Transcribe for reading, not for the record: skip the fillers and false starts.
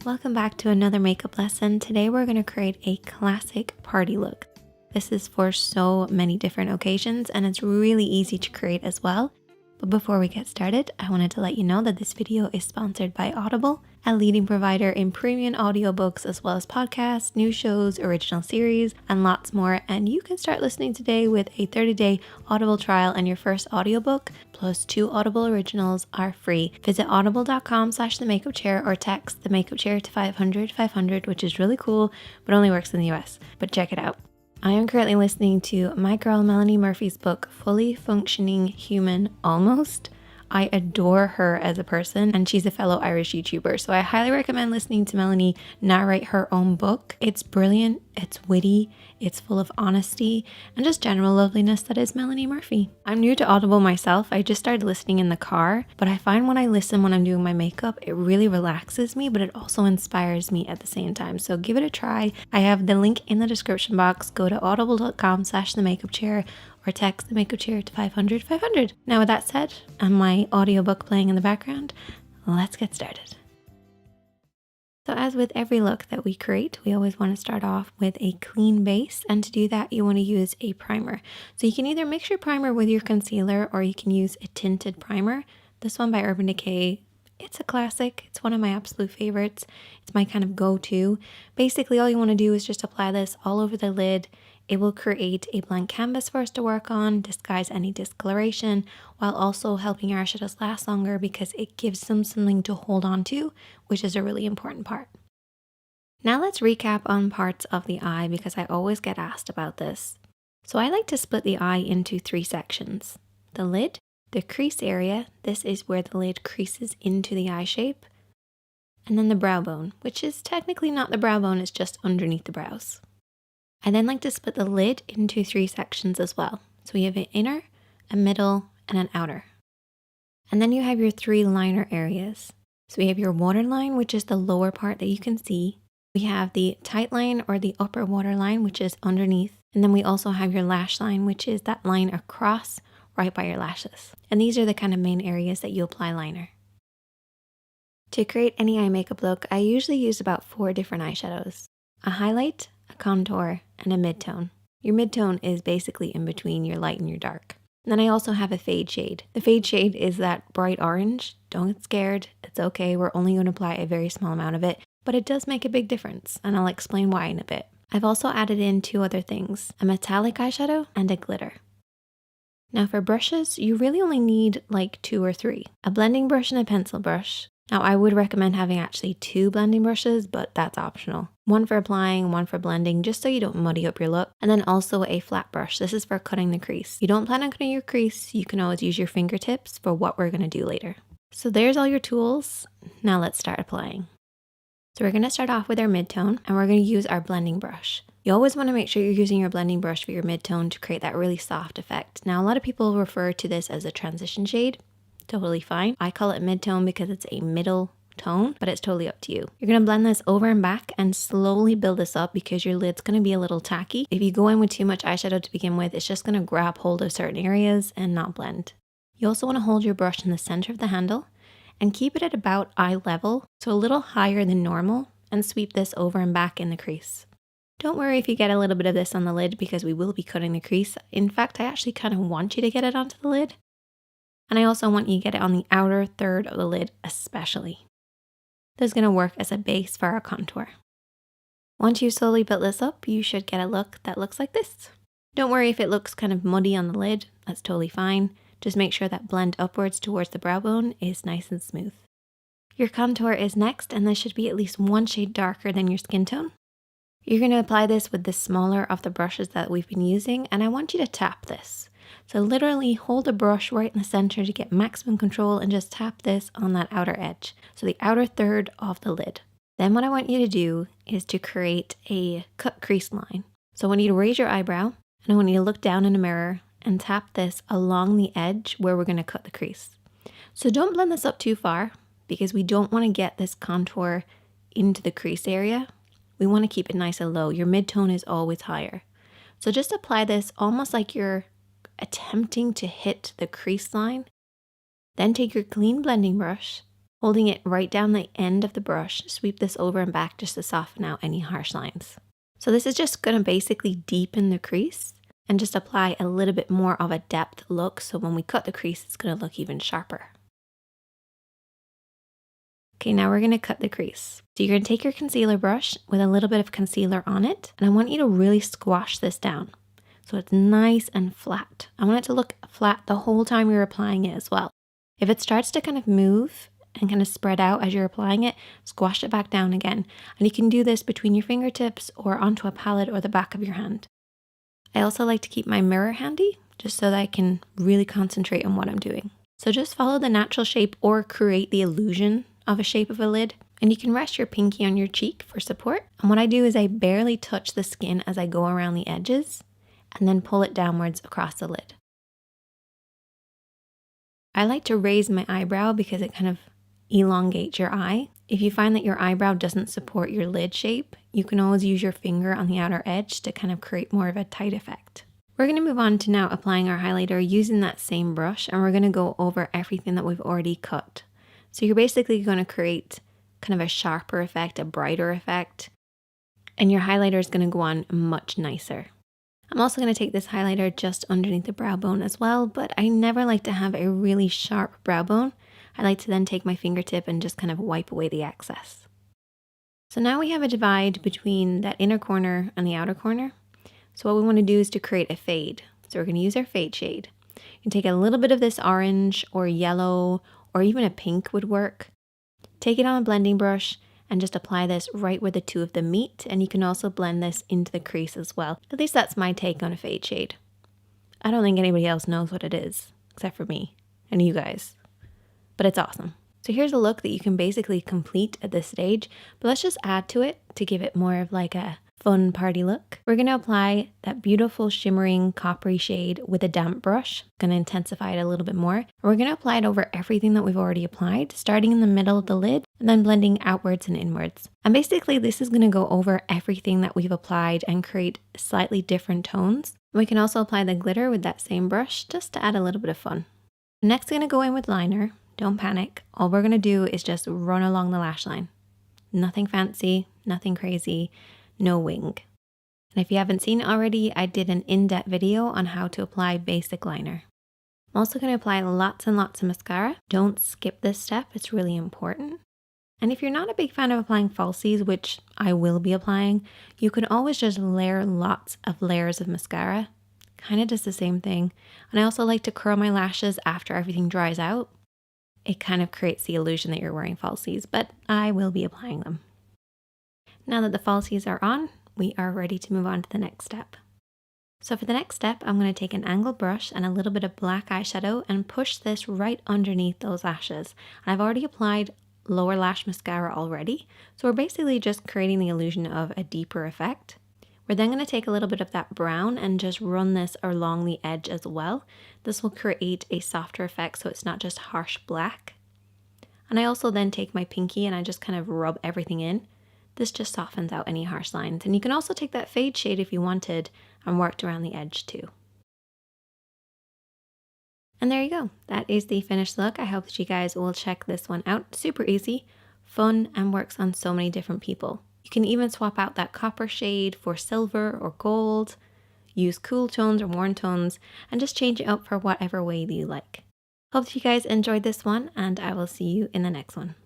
Welcome back to another makeup lesson. Today we're going to create a classic party look. This is for so many different occasions and it's really easy to create as well. But before we get started, I wanted to let you know that this video is sponsored by Audible, a leading provider in premium audiobooks as well as podcasts, new shows, original series, and lots more. And you can start listening today with a 30-day Audible trial, and your first audiobook plus 2 Audible originals are free. Visit audible.com/themakeupchair or text the makeup chair to 500, which is really cool, but only works in the US. But check it out. I am currently listening to my girl Melanie Murphy's book, Fully Functioning Human Almost. I adore her as a person and she's a fellow Irish YouTuber, so I highly recommend listening to Melanie narrate her own book. It's brilliant, it's witty, it's full of honesty and just general loveliness that is Melanie Murphy. I'm new to Audible myself. I just started listening in the car, but I find when I listen when I'm doing my makeup, it really relaxes me, but it also inspires me at the same time. So give it a try. I have the link in the description box. Go to audible.com/themakeupchair or text the makeup chair to 500. Now with that said, and my audiobook playing in the background, let's get started. So as with every look that we create, we always want to start off with a clean base, and to do that you want to use a primer. So you can either mix your primer with your concealer or you can use a tinted primer. This one by Urban Decay, it's a classic. It's one of my absolute favorites. It's my kind of go-to. Basically all you want to do is just apply this all over the lid. It will create a blank canvas for us to work on, disguise any discoloration, while also helping our eyeshadows last longer because it gives them something to hold on to, which is a really important part. Now let's recap on parts of the eye because I always get asked about this. So I like to split the eye into 3 sections. The lid, the crease area, this is where the lid creases into the eye shape, and then the brow bone, which is technically not the brow bone, it's just underneath the brows. I then like to split the lid into 3 sections as well. So we have an inner, a middle, and an outer. And then you have your 3 liner areas. So we have your waterline, which is the lower part that you can see. We have the tight line or the upper waterline, which is underneath. And then we also have your lash line, which is that line across right by your lashes. And these are the kind of main areas that you apply liner. To create any eye makeup look, I usually use about 4 different eyeshadows. A highlight, a contour, and a mid-tone. Your mid-tone is basically in between your light and your dark. And then I also have a fade shade. The fade shade is that bright orange. Don't get scared, it's okay, we're only going to apply a very small amount of it, but it does make a big difference, and I'll explain why in a bit. I've also added in 2 other things, a metallic eyeshadow and a glitter. Now for brushes, you really only need like 2 or 3. A blending brush and a pencil brush. Now I would recommend having actually 2 blending brushes, but that's optional. One for applying, one for blending, just so you don't muddy up your look. And then also a flat brush. This is for cutting the crease. If you don't plan on cutting your crease, you can always use your fingertips for what we're gonna do later. So there's all your tools. Now let's start applying. So we're gonna start off with our mid-tone and we're gonna use our blending brush. You always wanna make sure you're using your blending brush for your mid-tone to create that really soft effect. Now a lot of people refer to this as a transition shade. Totally fine. I call it mid-tone because it's a middle tone, but it's totally up to you. You're going to blend this over and back and slowly build this up because your lid's going to be a little tacky. If you go in with too much eyeshadow to begin with, it's just going to grab hold of certain areas and not blend. You also want to hold your brush in the center of the handle and keep it at about eye level, so a little higher than normal, and sweep this over and back in the crease. Don't worry if you get a little bit of this on the lid because we will be cutting the crease. In fact, I actually kind of want you to get it onto the lid. And I also want you to get it on the outer third of the lid especially. This is going to work as a base for our contour. Once you slowly build this up, you should get a look that looks like this. Don't worry if it looks kind of muddy on the lid, that's totally fine. Just make sure that blend upwards towards the brow bone is nice and smooth. Your contour is next, and this should be at least 1 shade darker than your skin tone. You're going to apply this with the smaller of the brushes that we've been using, and I want you to tap this. So literally hold the brush right in the center to get maximum control and just tap this on that outer edge. So the outer third of the lid. Then what I want you to do is to create a cut crease line. So I want you to raise your eyebrow and I want you to look down in a mirror and tap this along the edge where we're going to cut the crease. So don't blend this up too far because we don't want to get this contour into the crease area. We want to keep it nice and low. Your mid-tone is always higher. So just apply this almost like you're attempting to hit the crease line. Then take your clean blending brush, Holding it right down the end of the brush, sweep this over and back just to soften out any harsh lines. So this is just going to basically deepen the crease and just apply a little bit more of a depth look, so when we cut the crease, it's going to look even sharper. Okay, now we're going to cut the crease. So you're going to take your concealer brush with a little bit of concealer on it, and I want you to really squash this down so it's nice and flat. I want it to look flat the whole time you're applying it as well. If it starts to kind of move and kind of spread out as you're applying it, squash it back down again. And you can do this between your fingertips or onto a palette or the back of your hand. I also like to keep my mirror handy just so that I can really concentrate on what I'm doing. So just follow the natural shape or create the illusion of a shape of a lid. And you can rest your pinky on your cheek for support. And what I do is I barely touch the skin as I go around the edges and then pull it downwards across the lid. I like to raise my eyebrow because it kind of elongates your eye. If you find that your eyebrow doesn't support your lid shape, you can always use your finger on the outer edge to kind of create more of a tight effect. We're going to move on to now applying our highlighter using that same brush, and we're going to go over everything that we've already cut. So you're basically going to create kind of a sharper effect, a brighter effect, and your highlighter is going to go on much nicer. I'm also going to take this highlighter just underneath the brow bone as well, but I never like to have a really sharp brow bone. I like to then take my fingertip and just kind of wipe away the excess. So now we have a divide between that inner corner and the outer corner. So what we want to do is to create a fade. So we're going to use our fade shade. You can take a little bit of this orange or yellow or even a pink would work. Take it on a blending brush and just apply this right where the two of them meet, and you can also blend this into the crease as well. At least that's my take on a fade shade. I don't think anybody else knows what it is, except for me and you guys. But it's awesome. So here's a look that you can basically complete at this stage, but let's just add to it to give it more of like a fun party look. We're going to apply that beautiful shimmering coppery shade with a damp brush. Going to intensify it a little bit more. We're going to apply it over everything that we've already applied, starting in the middle of the lid and then blending outwards and inwards. And basically this is going to go over everything that we've applied and create slightly different tones. We can also apply the glitter with that same brush just to add a little bit of fun. Next, I'm going to go in with liner. Don't panic. All we're going to do is just run along the lash line. Nothing fancy, nothing crazy. No wing. And if you haven't seen it already, I did an in-depth video on how to apply basic liner. I'm also going to apply lots and lots of mascara. Don't skip this step, it's really important. And if you're not a big fan of applying falsies, which I will be applying, you can always just layer lots of layers of mascara. Kind of does the same thing. And I also like to curl my lashes after everything dries out. It kind of creates the illusion that you're wearing falsies, but I will be applying them. Now that the falsies are on, we are ready to move on to the next step. So for the next step, I'm going to take an angled brush and a little bit of black eyeshadow and push this right underneath those lashes. And I've already applied lower lash mascara already, so we're basically just creating the illusion of a deeper effect. We're then going to take a little bit of that brown and just run this along the edge as well. This will create a softer effect so it's not just harsh black. And I also then take my pinky and I just kind of rub everything in. This just softens out any harsh lines. And you can also take that fade shade if you wanted and worked around the edge too. And there you go. That is the finished look. I hope that you guys will check this one out. Super easy, fun, and works on so many different people. You can even swap out that copper shade for silver or gold, use cool tones or warm tones, and just change it up for whatever way that you like. Hope that you guys enjoyed this one, and I will see you in the next one.